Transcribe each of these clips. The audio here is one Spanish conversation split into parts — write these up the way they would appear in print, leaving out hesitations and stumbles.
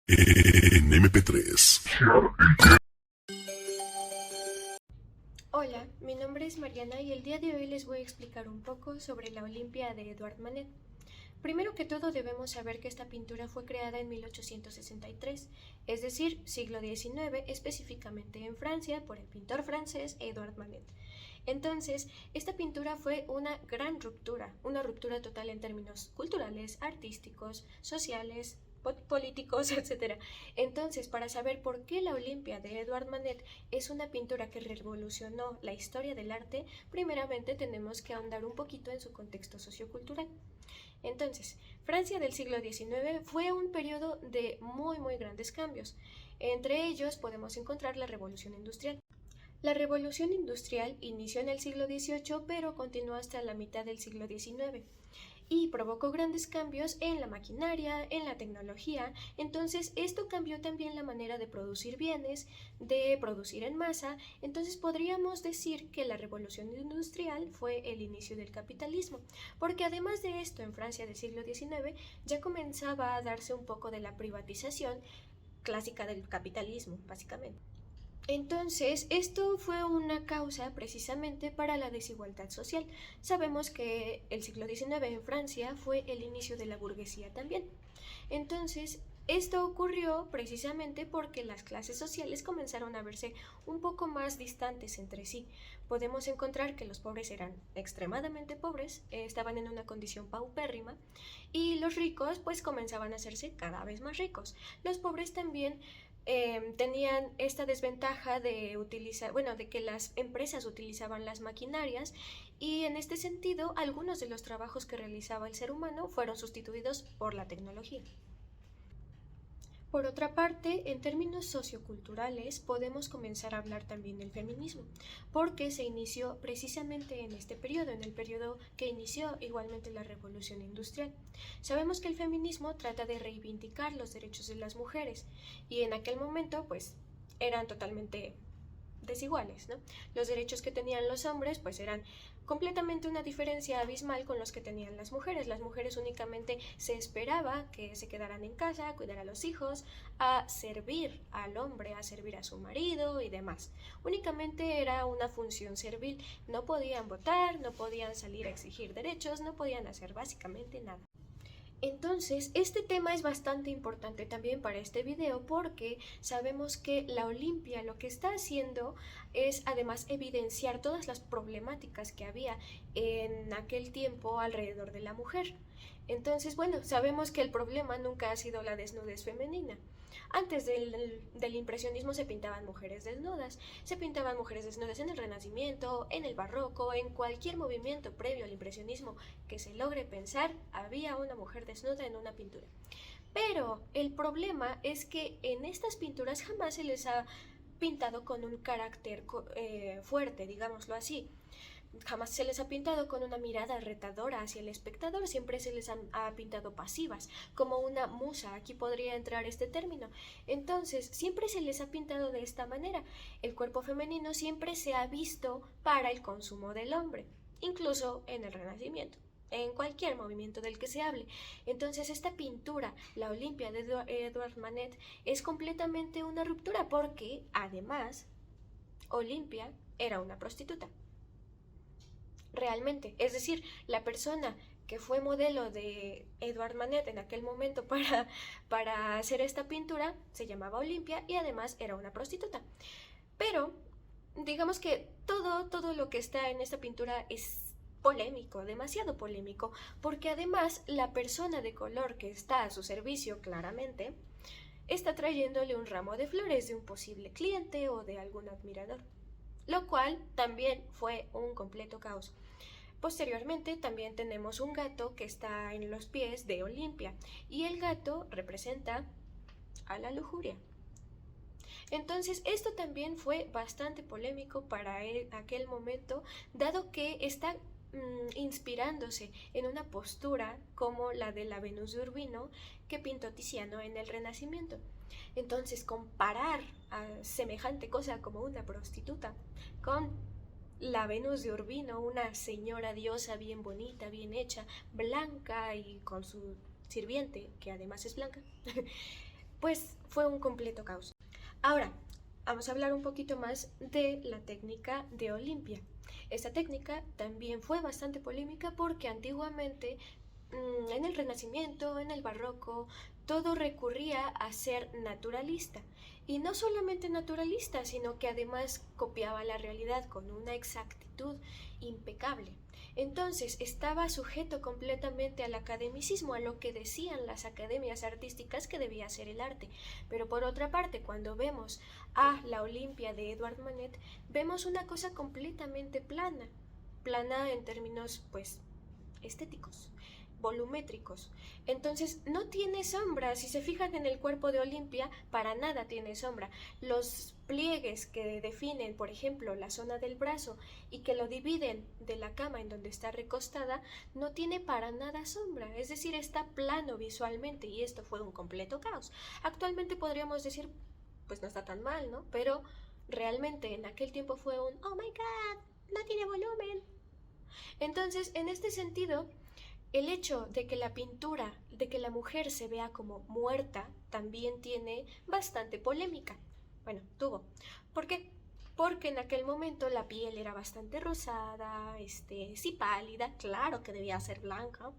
En MP3. Hola, mi nombre es Mariana y el día de hoy les voy a explicar un poco sobre la Olimpia de Edouard Manet. Primero que todo debemos saber que esta pintura fue creada en 1863, es decir, siglo XIX, específicamente en Francia, por el pintor francés Edouard Manet. Entonces, esta pintura fue una gran ruptura, una ruptura total en términos culturales, artísticos, sociales, políticos, etc. Entonces, para saber por qué la Olimpia de Edouard Manet es una pintura que revolucionó la historia del arte, primeramente tenemos que ahondar un poquito en su contexto sociocultural. Entonces, Francia del siglo XIX fue un periodo de muy grandes cambios. Entre ellos podemos encontrar la Revolución Industrial. La Revolución Industrial inició en el siglo XVIII, pero continuó hasta la mitad del siglo XIX y provocó grandes cambios en la maquinaria, en la tecnología. Entonces esto cambió también la manera de producir bienes, de producir en masa. Entonces podríamos decir que la revolución industrial fue el inicio del capitalismo, porque además de esto en Francia del siglo XIX ya comenzaba a darse un poco de la privatización clásica del capitalismo, básicamente. Entonces, esto fue una causa precisamente para la desigualdad social. Sabemos que el siglo XIX en Francia fue el inicio de la burguesía también. Entonces, esto ocurrió precisamente porque las clases sociales comenzaron a verse un poco más distantes entre sí. Podemos encontrar que los pobres eran extremadamente pobres, estaban en una condición paupérrima, y los ricos pues comenzaban a hacerse cada vez más ricos. Los pobres también tenían esta desventaja de utilizar, bueno, de que las empresas utilizaban las maquinarias y en este sentido algunos de los trabajos que realizaba el ser humano fueron sustituidos por la tecnología. Por otra parte, en términos socioculturales, podemos comenzar a hablar también del feminismo, porque se inició precisamente en este periodo, en el periodo que inició igualmente la Revolución Industrial. Sabemos que el feminismo trata de reivindicar los derechos de las mujeres, y en aquel momento, pues, eran totalmente desiguales, ¿no? Los derechos que tenían los hombres pues eran completamente una diferencia abismal con los que tenían las mujeres. Las mujeres únicamente se esperaba que se quedaran en casa, a cuidar a los hijos, a servir al hombre, a servir a su marido y demás. Únicamente era una función servil. No podían votar, no podían salir a exigir derechos, no podían hacer básicamente nada. Entonces, este tema es bastante importante también para este video porque sabemos que la Olimpia lo que está haciendo es además evidenciar todas las problemáticas que había en aquel tiempo alrededor de la mujer. Entonces, bueno, sabemos que el problema nunca ha sido la desnudez femenina. Antes del impresionismo se pintaban mujeres desnudas, en el Renacimiento, en el Barroco, en cualquier movimiento previo al impresionismo que se logre pensar, había una mujer desnuda en una pintura. Pero el problema es que en estas pinturas jamás se les ha pintado con un carácter fuerte, digámoslo así. Jamás se les ha pintado con una mirada retadora hacia el espectador, siempre se les ha pintado pasivas, como una musa, aquí podría entrar este término. Entonces, siempre se les ha pintado de esta manera. El cuerpo femenino siempre se ha visto para el consumo del hombre, incluso en el Renacimiento, en cualquier movimiento del que se hable. Entonces esta pintura, la Olimpia de Edouard Manet, es completamente una ruptura porque, además, Olimpia era una prostituta. Realmente, es decir, la persona que fue modelo de Edouard Manet en aquel momento para hacer esta pintura se llamaba Olimpia y además era una prostituta. Pero digamos que todo lo que está en esta pintura es polémico, demasiado polémico, porque además la persona de color que está a su servicio claramente está trayéndole un ramo de flores de un posible cliente o de algún admirador, lo cual también fue un completo caos. Posteriormente también tenemos un gato que está en los pies de Olimpia y el gato representa a la lujuria. Entonces esto también fue bastante polémico para aquel momento, dado que está inspirándose en una postura como la de la Venus de Urbino que pintó Tiziano en el Renacimiento. Entonces comparar a semejante cosa como una prostituta con la Venus de Urbino, una señora diosa bien bonita, bien hecha, blanca y con su sirviente, que además es blanca, pues fue un completo caos. Ahora, vamos a hablar un poquito más de la técnica de Olimpia. Esta técnica también fue bastante polémica porque antiguamente, en el Renacimiento, en el Barroco, todo recurría a ser naturalista. Y no solamente naturalista, sino que además copiaba la realidad con una exactitud impecable. Entonces estaba sujeto completamente al academicismo, a lo que decían las academias artísticas que debía ser el arte. Pero por otra parte, cuando vemos a la Olimpia de Edouard Manet, vemos una cosa completamente plana, plana en términos pues estéticos, volumétricos. Entonces no tiene sombra. Si se fijan en el cuerpo de Olimpia, para nada tiene sombra. Los pliegues que definen, por ejemplo, la zona del brazo y que lo dividen de la cama en donde está recostada, no tiene para nada sombra. Es decir, está plano visualmente, y esto fue un completo caos. Actualmente podríamos decir, pues no está tan mal, ¿no? Pero realmente en aquel tiempo fue un "oh my god, no tiene volumen". Entonces, en este sentido, el hecho de que la pintura, de que la mujer se vea como muerta, también tiene bastante polémica. Bueno, tuvo. ¿Por qué? Porque en aquel momento la piel era bastante rosada, sí pálida, claro que debía ser blanca,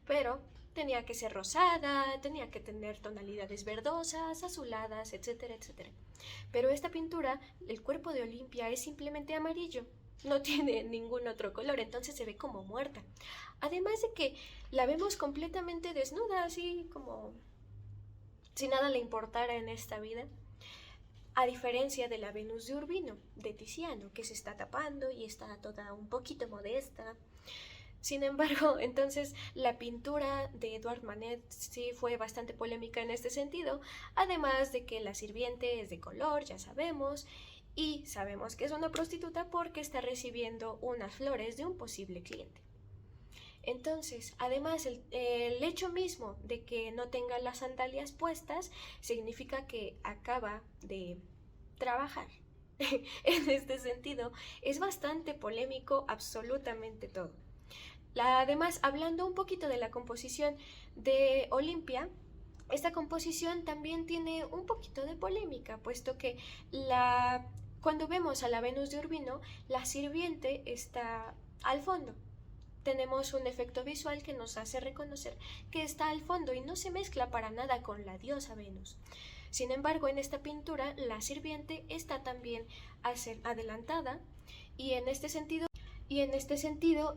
pero tenía que ser rosada, tenía que tener tonalidades verdosas, azuladas, etcétera, etcétera. Pero esta pintura, el cuerpo de Olimpia es simplemente amarillo, no tiene ningún otro color, entonces se ve como muerta. Además de que la vemos completamente desnuda, así como si nada le importara en esta vida. A diferencia de la Venus de Urbino, de Tiziano, que se está tapando y está toda un poquito modesta. Sin embargo, entonces la pintura de Edouard Manet sí fue bastante polémica en este sentido, además de que la sirviente es de color, ya sabemos, y sabemos que es una prostituta porque está recibiendo unas flores de un posible cliente. Entonces, además, el hecho mismo de que no tenga las sandalias puestas significa que acaba de trabajar. En este sentido, es bastante polémico absolutamente todo. Además, hablando un poquito de la composición de Olimpia, esta composición también tiene un poquito de polémica, puesto que cuando vemos a la Venus de Urbino, la sirviente está al fondo. Tenemos un efecto visual que nos hace reconocer que está al fondo y no se mezcla para nada con la diosa Venus. Sin embargo, en esta pintura, la sirviente está también adelantada y en este sentido,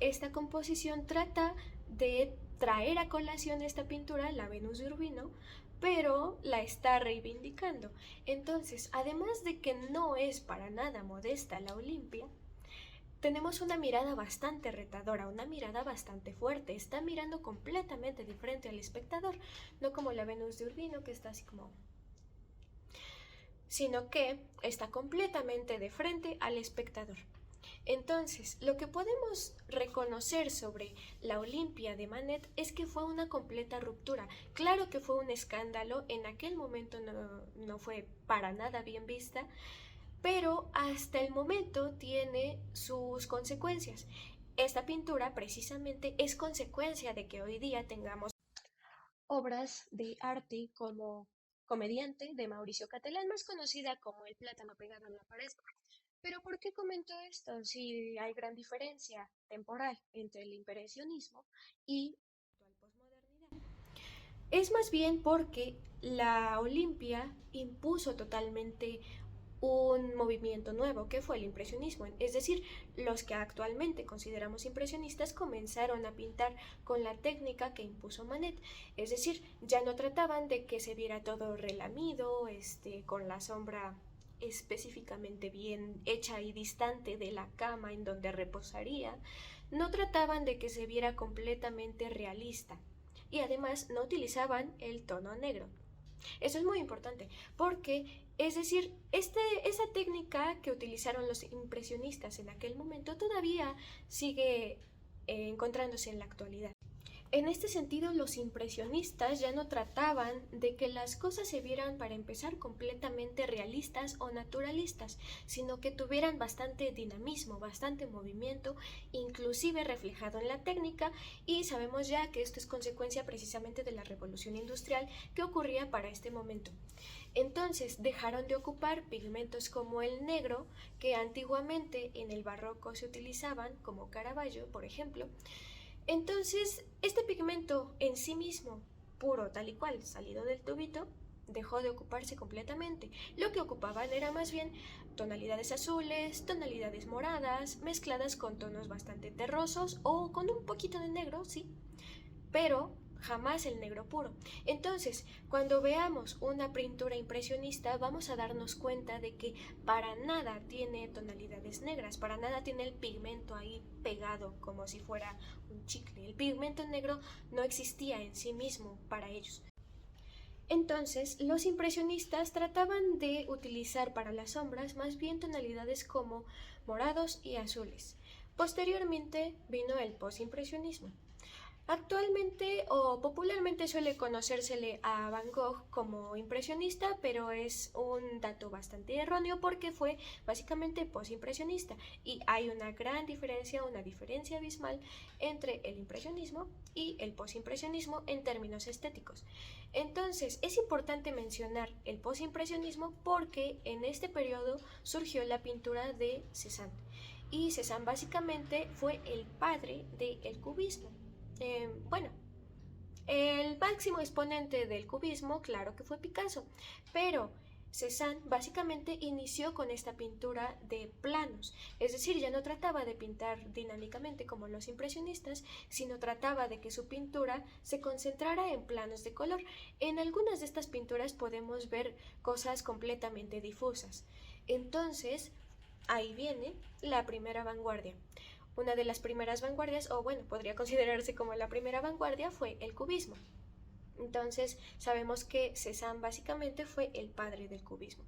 esta composición trata de traer a colación esta pintura, la Venus de Urbino, pero la está reivindicando. Entonces, además de que no es para nada modesta la Olimpia, tenemos una mirada bastante retadora, una mirada bastante fuerte. Está mirando completamente de frente al espectador, no como la Venus de Urbino, que está así como, sino que está completamente de frente al espectador. Entonces, lo que podemos reconocer sobre la Olimpia de Manet es que fue una completa ruptura. Claro que fue un escándalo, en aquel momento no fue para nada bien vista, pero hasta el momento tiene sus consecuencias. Esta pintura precisamente es consecuencia de que hoy día tengamos obras de arte como Comediante de Mauricio Catalán, más conocida como El plátano pegado en la pared. Pero ¿por qué comento esto si hay gran diferencia temporal entre el impresionismo y la posmodernidad? Es más bien porque la Olimpia impuso totalmente un movimiento nuevo, que fue el impresionismo. Es decir, los que actualmente consideramos impresionistas comenzaron a pintar con la técnica que impuso Manet. Es decir, ya no trataban de que se viera todo relamido, con la sombra específicamente bien hecha y distante de la cama en donde reposaría. No trataban de que se viera completamente realista. Y además no utilizaban el tono negro. Eso es muy importante porque, es decir, esa técnica que utilizaron los impresionistas en aquel momento todavía sigue encontrándose en la actualidad. En este sentido, los impresionistas ya no trataban de que las cosas se vieran, para empezar, completamente realistas o naturalistas, sino que tuvieran bastante dinamismo, bastante movimiento, inclusive reflejado en la técnica, y sabemos ya que esto es consecuencia precisamente de la revolución industrial que ocurría para este momento. Entonces dejaron de ocupar pigmentos como el negro, que antiguamente en el barroco se utilizaban, como Caravaggio, por ejemplo. Entonces, este pigmento en sí mismo, puro tal y cual, salido del tubito, dejó de ocuparse completamente. Lo que ocupaban era más bien tonalidades azules, tonalidades moradas, mezcladas con tonos bastante terrosos o con un poquito de negro, sí, pero jamás el negro puro. Entonces, cuando veamos una pintura impresionista, vamos a darnos cuenta de que para nada tiene tonalidades negras, para nada tiene el pigmento ahí pegado como si fuera un chicle. El pigmento negro no existía en sí mismo para ellos. Entonces, los impresionistas trataban de utilizar para las sombras más bien tonalidades como morados y azules. Posteriormente vino el postimpresionismo. Actualmente o popularmente suele conocérsele a Van Gogh como impresionista, pero es un dato bastante erróneo porque fue básicamente postimpresionista, y hay una gran diferencia, una diferencia abismal entre el impresionismo y el postimpresionismo en términos estéticos. Entonces es importante mencionar el postimpresionismo porque en este periodo surgió la pintura de Cézanne, y Cézanne básicamente fue el padre del cubismo. Bueno, el máximo exponente del cubismo, claro que fue Picasso, pero Cézanne básicamente inició con esta pintura de planos, es decir, ya no trataba de pintar dinámicamente como los impresionistas, sino trataba de que su pintura se concentrara en planos de color. En algunas de estas pinturas podemos ver cosas completamente difusas. Entonces, ahí viene la primera vanguardia. Una de las primeras vanguardias, o bueno, podría considerarse como la primera vanguardia, fue el cubismo. Entonces sabemos que Cézanne básicamente fue el padre del cubismo.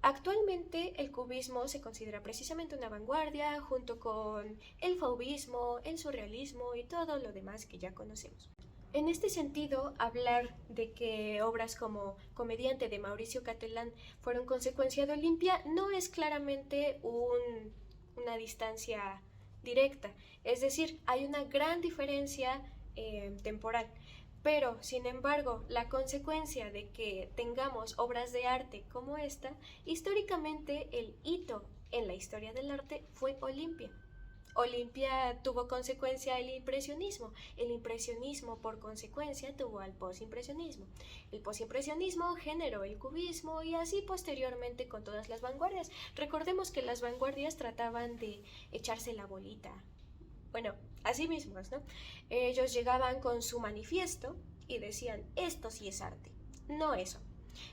Actualmente el cubismo se considera precisamente una vanguardia junto con el fauvismo, el surrealismo y todo lo demás que ya conocemos. En este sentido, hablar de que obras como Comediante de Mauricio Catalán fueron consecuencia de Olimpia no es claramente una distancia directa, es decir, hay una gran diferencia temporal, pero sin embargo la consecuencia de que tengamos obras de arte como esta, históricamente el hito en la historia del arte fue Olimpia. Olimpia tuvo consecuencia el impresionismo por consecuencia tuvo al postimpresionismo, el postimpresionismo generó el cubismo y así posteriormente con todas las vanguardias. Recordemos que las vanguardias trataban de echarse la bolita, bueno, a sí mismos, ¿no? Ellos llegaban con su manifiesto y decían, esto sí es arte, no eso.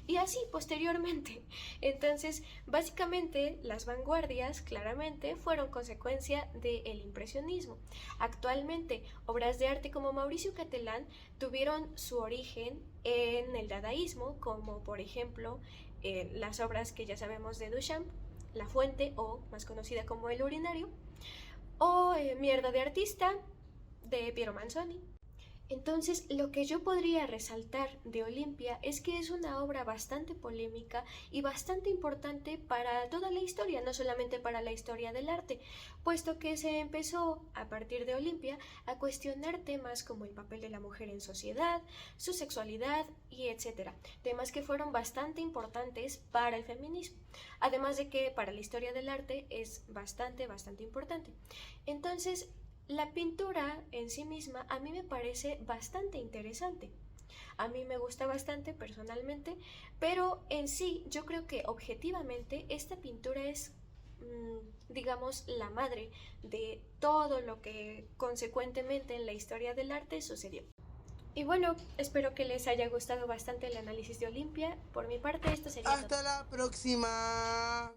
Y así posteriormente. Entonces, básicamente las vanguardias claramente fueron consecuencia del impresionismo. Actualmente, obras de arte como Mauricio Catalán tuvieron su origen en el dadaísmo, como por ejemplo las obras que ya sabemos de Duchamp, La Fuente, o más conocida como El Urinario, o Mierda de Artista de Piero Manzoni. Entonces, lo que yo podría resaltar de Olimpia es que es una obra bastante polémica y bastante importante para toda la historia, no solamente para la historia del arte, puesto que se empezó a partir de Olimpia a cuestionar temas como el papel de la mujer en sociedad, su sexualidad y etcétera, temas que fueron bastante importantes para el feminismo, además de que para la historia del arte es bastante importante. Entonces, la pintura en sí misma a mí me parece bastante interesante. A mí me gusta bastante personalmente, pero en sí yo creo que objetivamente esta pintura es, digamos, la madre de todo lo que consecuentemente en la historia del arte sucedió. Y bueno, espero que les haya gustado bastante el análisis de Olimpia. Por mi parte, esto sería todo. Hasta la próxima.